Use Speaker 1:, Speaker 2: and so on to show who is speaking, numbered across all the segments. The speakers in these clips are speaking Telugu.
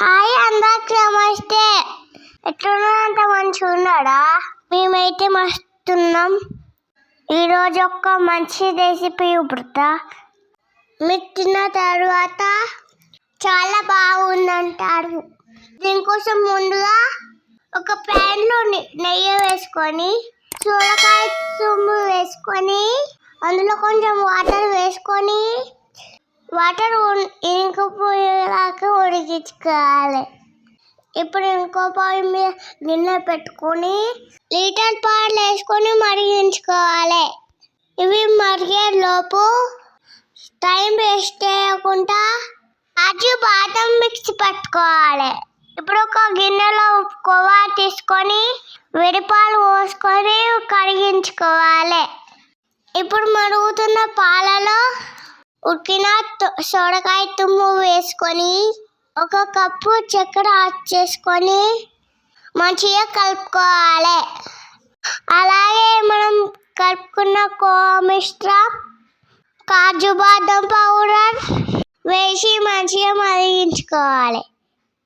Speaker 1: హాయ్ అందరికి నమస్తే. ఎట్లున్నారంత మంచిగా ఉన్నాడా? మేమైతే మస్తున్నాం. ఈరోజు ఒక మంచి రెసిపీ చూపుతా. మీరు తిన్న తర్వాత చాలా బాగుందంటారు. దీనికోసం ముందుగా ఒక ప్యాన్లో నెయ్యి వేసుకొని సోరకాయ తురుము వేసుకొని అందులో కొంచెం వాటర్ వేసుకొని వాటర్ ఇంకిపోయేలాగా ఉడికించుకోవాలి. ఇప్పుడు ఇంకో పొయ్యి మీద గిన్నె పెట్టుకొని లీటర్ పాలు వేసుకొని మరిగించుకోవాలి. ఇవి మరిగే లోపు టైం వేస్ట్ చేయకుండా కాజు బాదం మిక్సీ పట్టుకోవాలి. ఇప్పుడు ఒక గిన్నెలో కోవా తీసుకొని వేడిపాలు పోసుకొని కరిగించుకోవాలి. ఇప్పుడు మరుగుతున్న పాలలో ఉడికిన సోరకాయ తురుము వేసుకొని ఒక కప్పు చక్కెర యాడ్ చేసుకొని మంచిగా కలుపుకోవాలి. అలాగే మనం కలుపుకున్న కోవా మిశ్రమం కాజు బాదం పౌడర్ వేసి మంచిగా మరిగించుకోవాలి.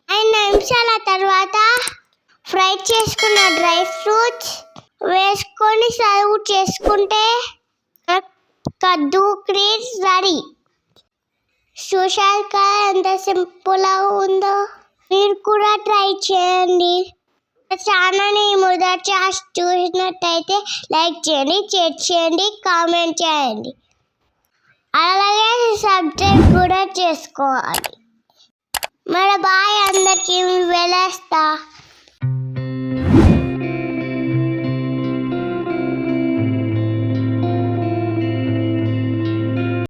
Speaker 1: 5 నిమిషాల తర్వాత ఫ్రై చేసుకున్న డ్రై ఫ్రూట్స్ వేసుకొని సర్వ్ చేసుకుంటే కద్దు కీర్ రెడీ. చూశారు కదా ఎంత సింపుల్గా ఉందో. మీరు కూడా ట్రై చేయండి. ఛానల్ని మొదటిసారి చూసినట్టయితే లైక్ చేయండి, షేర్ చేయండి, కామెంట్ చేయండి. అలాగే సబ్స్క్రైబ్ కూడా చేసుకోవాలి. మరి బాయ్ అందరికీ వెళ్ళేస్తా.